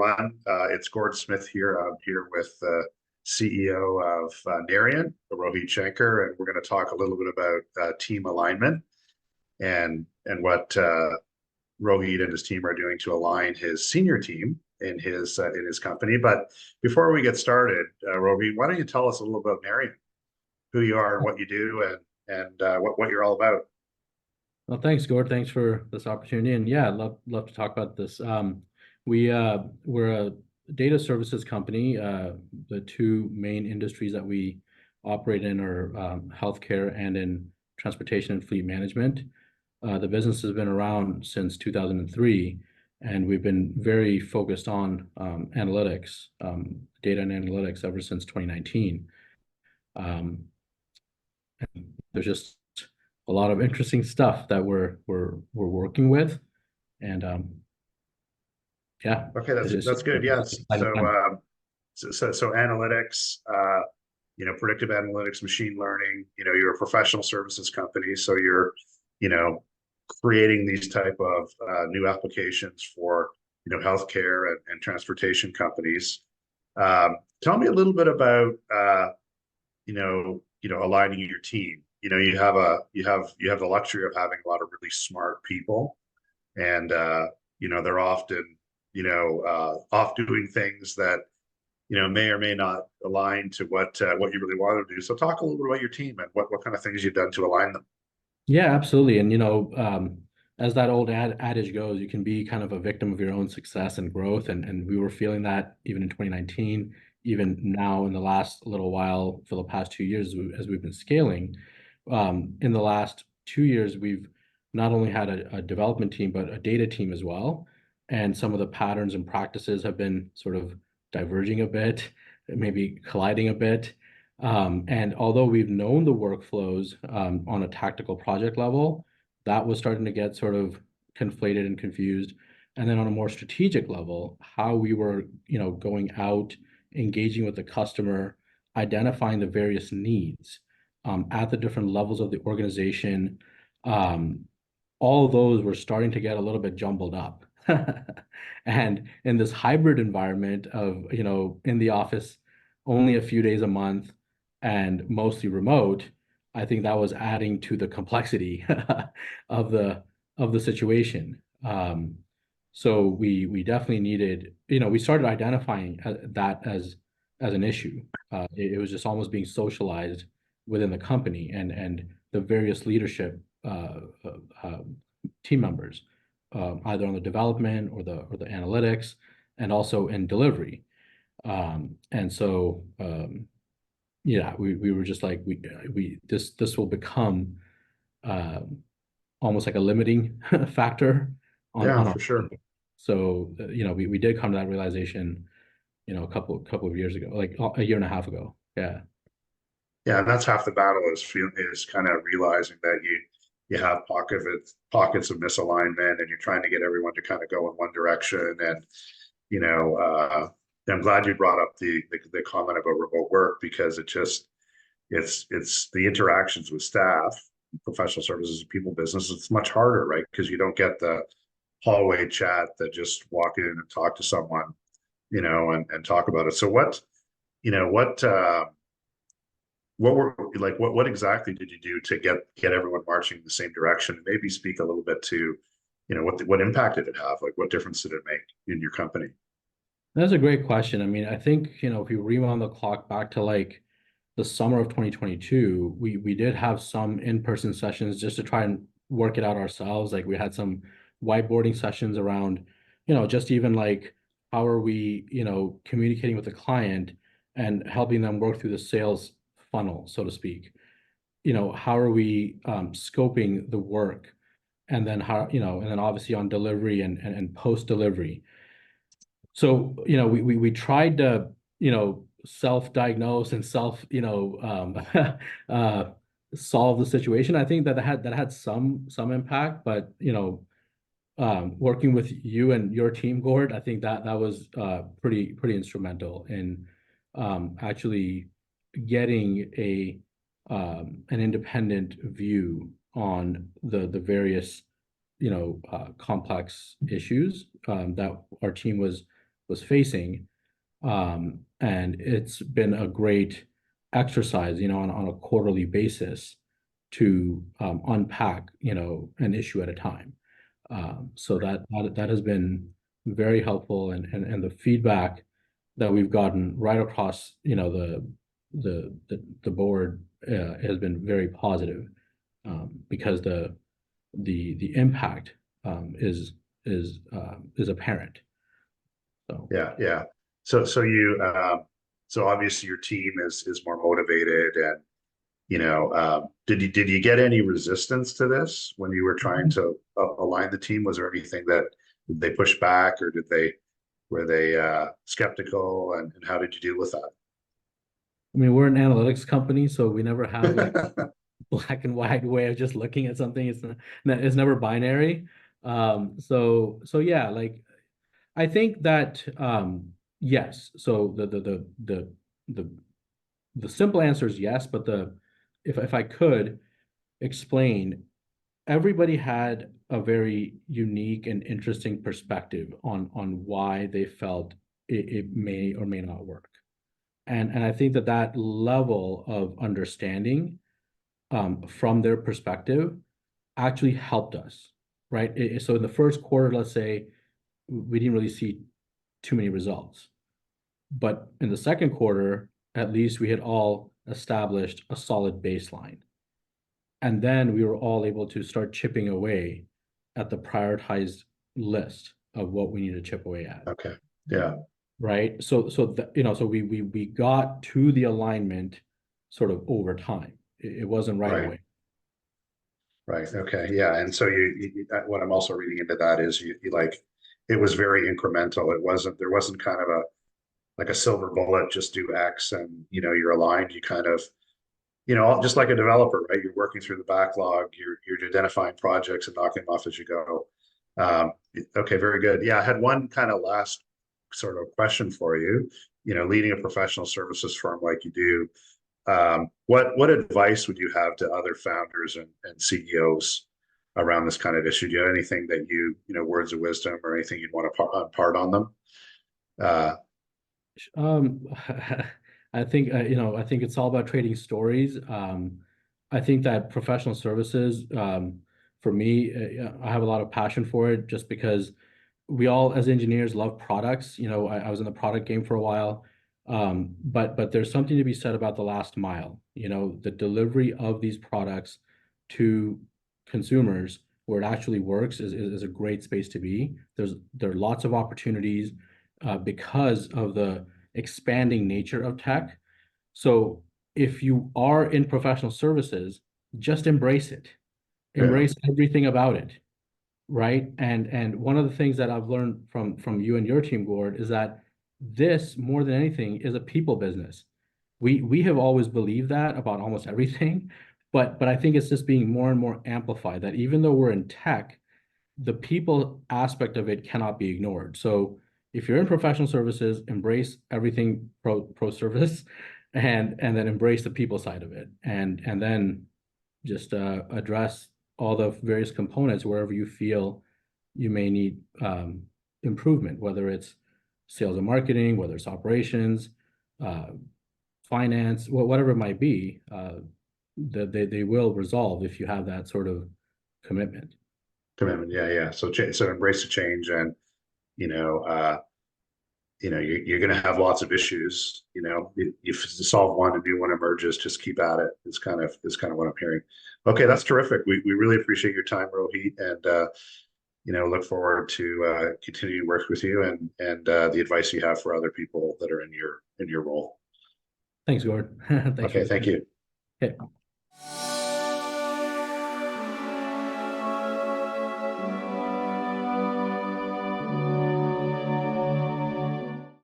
everyone. It's Gord Smith here. I'm here with the CEO of Naryant, Rohit Shanker, and we're going to talk a little bit about team alignment and what Rohit and his team are doing to align his senior team in his company. But before we get started, Rohit, why don't you tell us a little about Naryant, who you are, and what you do, and what you're all about? Well, thanks, Gord. Thanks for this opportunity. And yeah, I'd love to talk about this. We're a data services company. The two main industries that we operate in are healthcare and in transportation and fleet management. The business has been around since 2003, and we've been very focused on analytics, data and analytics ever since 2019. There's just a lot of interesting stuff that we're working with, and yeah. Okay, that's good. Yes. So analytics, predictive analytics, machine learning. You're a professional services company, so you're, creating these type of new applications for healthcare and transportation companies. Tell me a little bit about aligning your team. You have the luxury of having a lot of really smart people, and they're often off doing things that may or may not align to what you really want to do. So talk a little bit about your team and what kind of things you've done to align them. Yeah, absolutely. And as that old adage goes, you can be kind of a victim of your own success and growth, and we were feeling that even in 2019, even now in the last little while, for the past 2 years as we've been scaling. In the last 2 years, we've not only had a development team, but a data team as well. And some of the patterns and practices have been sort of diverging a bit, maybe colliding a bit. And although we've known the workflows on a tactical project level, that was starting to get sort of conflated and confused. And then on a more strategic level, how we were, going out, engaging with the customer, identifying the various needs at the different levels of the organization. All of those were starting to get a little bit jumbled up. And in this hybrid environment of, in the office only a few days a month and mostly remote, I think that was adding to the complexity of the situation. So we definitely needed, we started identifying that as an issue. It was just almost being socialized within the company and the various leadership team members, either on the development or the analytics, and also in delivery. And so yeah, we were just like, this will become almost like a limiting factor on Yeah, our for sure. So we did come to that realization a couple of years ago, like a year and a half ago. Yeah. Yeah, and that's half the battle is kind of realizing that you have pockets of misalignment, and you're trying to get everyone to kind of go in one direction. And I'm glad you brought up the comment about remote work, because it's the interactions with staff, professional services, people business. It's much harder, right? Because you don't get the hallway chat that just walk in and talk to someone, and talk about it. So what exactly did you do to get everyone marching in the same direction? Maybe speak a little bit to, what impact did it have? Like, what difference did it make in your company? That's a great question. I mean, I think, if you rewind the clock back to like the summer of 2022, we did have some in-person sessions just to try and work it out ourselves. Like, we had some whiteboarding sessions around, just even like, how are we, communicating with the client and helping them work through the sales funnel, so to speak. How are we scoping the work, and then and then obviously on delivery and post-delivery. So, we tried to, self-diagnose and solve the situation. I think that had some impact, but working with you and your team, Gord, I think that was pretty instrumental in actually getting an independent view on the various complex issues that our team was was facing. And it's been a great exercise, on a quarterly basis to unpack, an issue at a time. So that has been very helpful, and the feedback that we've gotten right across, the board has been very positive, because the impact is apparent. So Yeah. So obviously your team is more motivated, and did you get any resistance to this when you were trying to align the team? Was there anything that did they push back, or were they skeptical, and how did you deal with I mean, we're an analytics company, so we never have like that? black and white way of just looking at something. It's never binary. So yeah, like I think that yes. So the the simple answer is yes, but if I could explain, everybody had a very unique and interesting perspective on why they felt it may or may not work. And I think that level of understanding, from their perspective, actually helped us, right? So in the first quarter, let's say, we didn't really see too many results. But in the second quarter, at least we had all established a solid baseline. And then we were all able to start chipping away at the prioritized list of what we need to chip away at. Okay. Yeah. Right. So we got to the alignment sort of over time. It wasn't right Right. away. Right. Okay. Yeah. And so what I'm also reading into that is you like, it was very incremental. There wasn't kind of like a silver bullet, just do X and, you're aligned. You kind of, just like a developer, right? You're working through the backlog, you're identifying projects and knocking them off as you go. Okay. Very good. Yeah. I had one kind of last sort of question for you, leading a professional services firm like you do. What advice would you have to other founders and CEOs around this kind of issue? Do you have anything that words of wisdom or anything you'd want to impart on them? Um, I think I think it's all about trading stories. I think that professional services, for me, I have a lot of passion for it, just because we all as engineers love products. I was in the product game for a while. But there's something to be said about the last mile, the delivery of these products to consumers where it actually works is a great space to be. There are lots of opportunities, because of the expanding nature of tech. So if you are in professional services, just embrace it. Yeah. Embrace everything about it, right? And one of the things that I've learned from you and your team, Gord, is that this, more than anything, is a people business. We have always believed that about almost everything, but I think it's just being more and more amplified, that even though we're in tech, the people aspect of it cannot be ignored. So if you're in professional services, embrace everything pro service, and then embrace the people side of it, and then just address all the various components wherever you feel you may need improvement, whether it's sales and marketing, whether it's operations, uh, finance, whatever it might be. That they will resolve if you have that sort of commitment. Commitment. Yeah. So embrace the change, and you know, uh, you're going to have lots of issues. If you solve one, a new one emerges. Just keep at it. Is kind of what I'm hearing. Okay, that's terrific. We really appreciate your time, Rohit, and look forward to continuing to work with you, and the advice you have for other people that are in your role. Thanks, Gord. Thanks for Okay, the thank time. you. Okay.